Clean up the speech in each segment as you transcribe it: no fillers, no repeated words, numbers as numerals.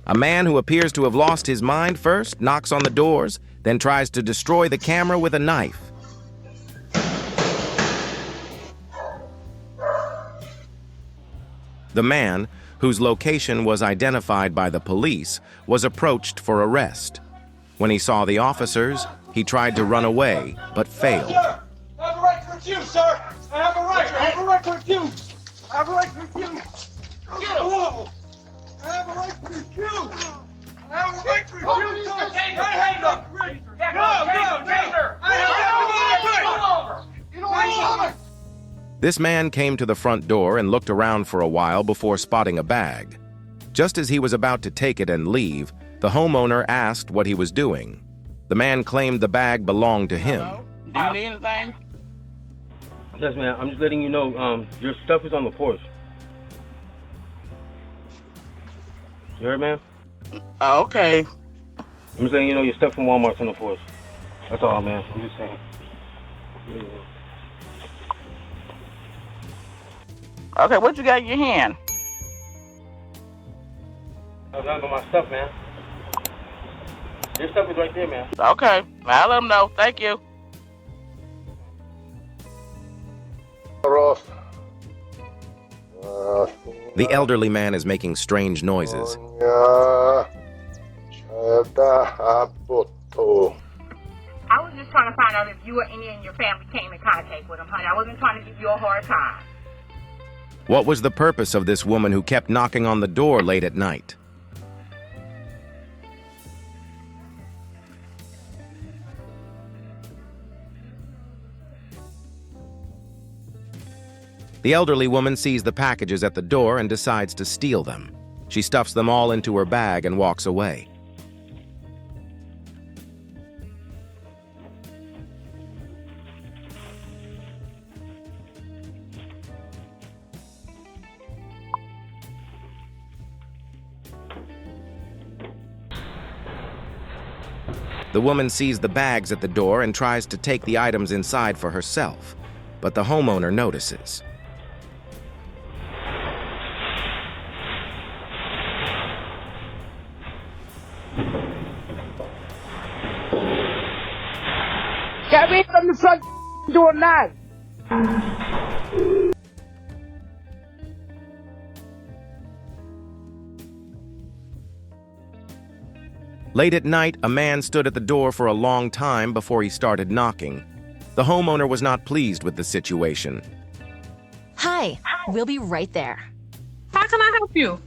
A man who appears to have lost his mind first knocks on the doors, then tries to destroy the camera with a knife. The man, whose location was identified by the police, was approached for arrest. When he saw the officers, he tried to run away, but failed. Sir, I have a right to refuse, sir. I have a right to refuse. I have a right to refuse. Get him. I have a right to refuse. I have a right to refuse, sir. I have a right. No. I have a right. You know what? This man came to the front door and looked around for a while before spotting a bag. Just as he was about to take it and leave, the homeowner asked what he was doing. The man claimed the bag belonged to him. Do you need anything? Yes, man. I'm just letting you know, your stuff is on the porch. You heard, man? Okay. I'm just letting you know your stuff from Walmart's on the porch. That's all, man. I'm just saying. Okay, what you got in your hand? I'm not about my stuff, man. Your stuff is right there, man. Okay, I'll let them know. Thank you. The elderly man is making strange noises. I was just trying to find out if you or any in your family came in contact with him, honey. I wasn't trying to give you a hard time. What was the purpose of this woman who kept knocking on the door late at night? The elderly woman sees the packages at the door and decides to steal them. She stuffs them all into her bag and walks away. The woman sees the bags at the door and tries to take the items inside for herself, but the homeowner notices. Get me from the front door now. Late at night, a man stood at the door for a long time before he started knocking. The homeowner was not pleased with the situation. Hi, we'll be right there. How can I help you?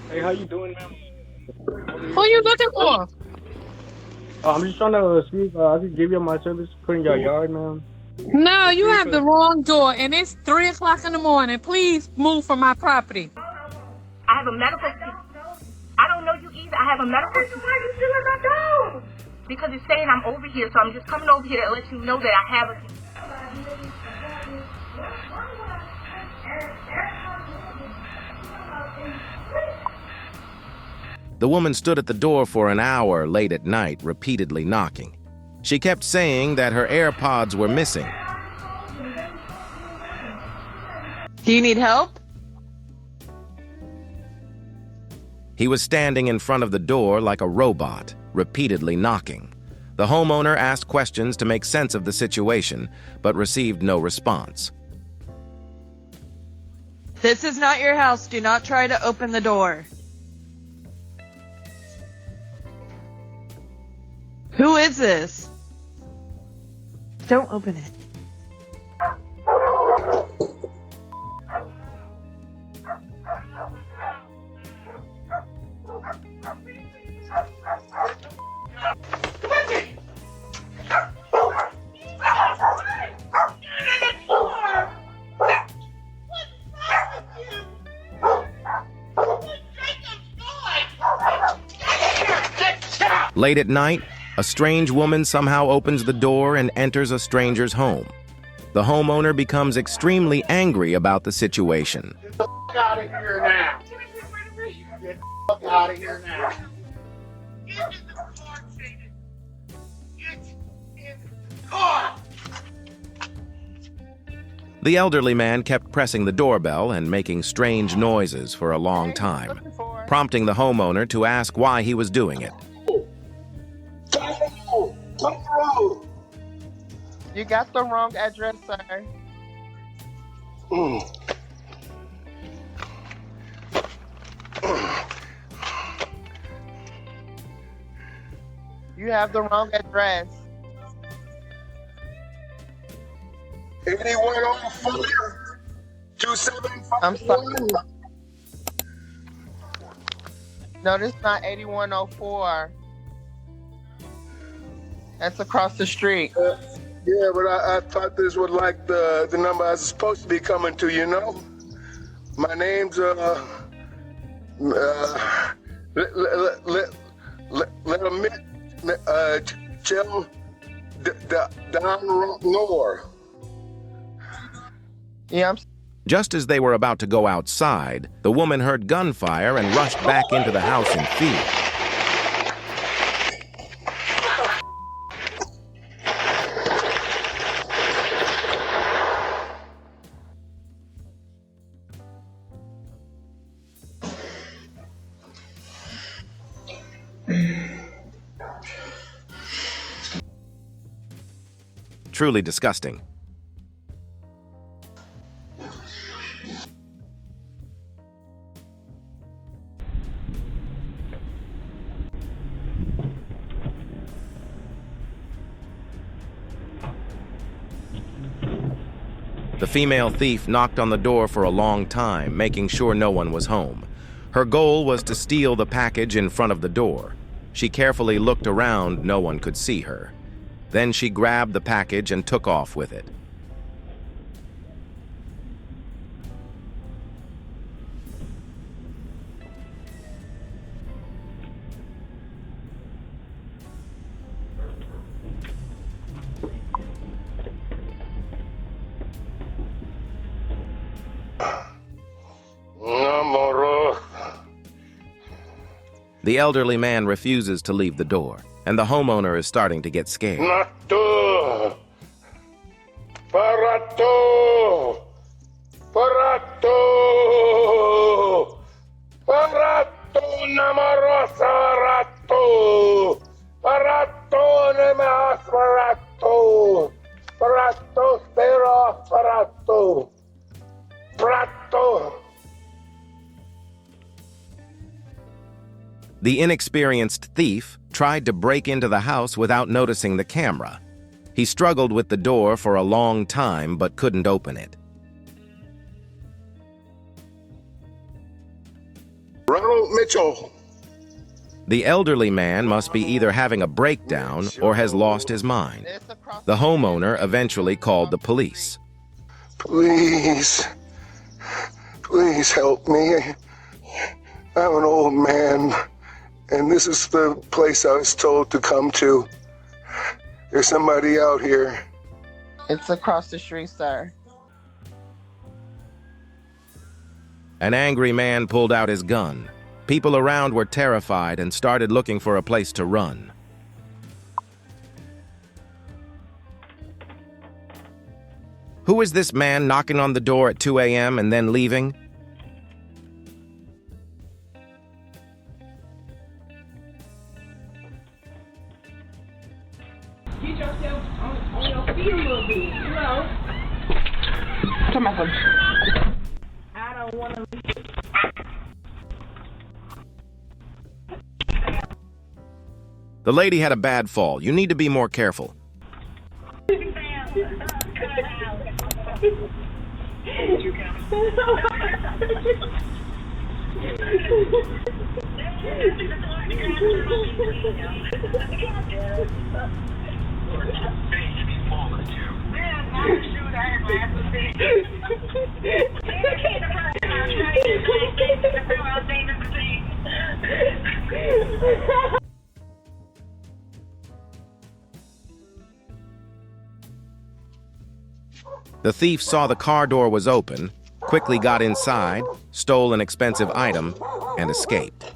Hey, how you doing, ma'am? Who are you looking for? I'm just trying to see if I could give you my service, put in your yard, ma'am. No, you have the wrong door, and it's 3 o'clock in the morning. Please move from my property. I have a medical... I don't know you either. I have a medical... Why are you stealing my dog? Because it's saying I'm over here, so I'm just coming over here to let you know that I have a... The woman stood at the door for an hour late at night, repeatedly knocking. She kept saying that her AirPods were missing. Do you need help? He was standing in front of the door like a robot, repeatedly knocking. The homeowner asked questions to make sense of the situation, but received no response. This is not your house. Do not try to open the door. Who is this? Don't open it. Late at night, a strange woman somehow opens the door and enters a stranger's home. The homeowner becomes extremely angry about the situation. Get the out of here now. Get the out of here now. Get in the car, Jaden. Get in the car. The elderly man kept pressing the doorbell and making strange noises for a long time. prompting the homeowner to ask why he was doing it. You got the wrong address, sir. You have the wrong address. 8104 2751. I'm sorry. No, this is not 8104. That's across the street. Yeah, but I thought this was like the number I was supposed to be coming to, you know? My name's, Chill Down Nor. Yeah, Just as they were about to go outside, the woman heard gunfire and rushed back into the house in fear. Truly disgusting. The female thief knocked on the door for a long time, making sure no one was home. Her goal was to steal the package in front of the door. She carefully looked around, no one could see her. Then she grabbed the package and took off with it. The elderly man refuses to leave the door, and the homeowner is starting to get scared. Nato! Parato! Parato! Parato namarosa rato! Parato nemas parato! Parato spero parato! Parato! The inexperienced thief tried to break into the house without noticing the camera. He struggled with the door for a long time but couldn't open it. Ronald Mitchell. The elderly man must be either having a breakdown or has lost his mind. The homeowner eventually called the police. Please help me. I'm an old man, and this is the place I was told to come to. There's somebody out here. It's across the street, sir. An angry man pulled out his gun. People around were terrified and started looking for a place to run. Who is this man knocking on the door at 2 a.m. and then leaving? Get yourself on your feet a little bit, you know. Come on. I don't want to leave. The lady had a bad fall. You need to be more careful. The thief saw the car door was open, quickly got inside, stole an expensive item, and escaped.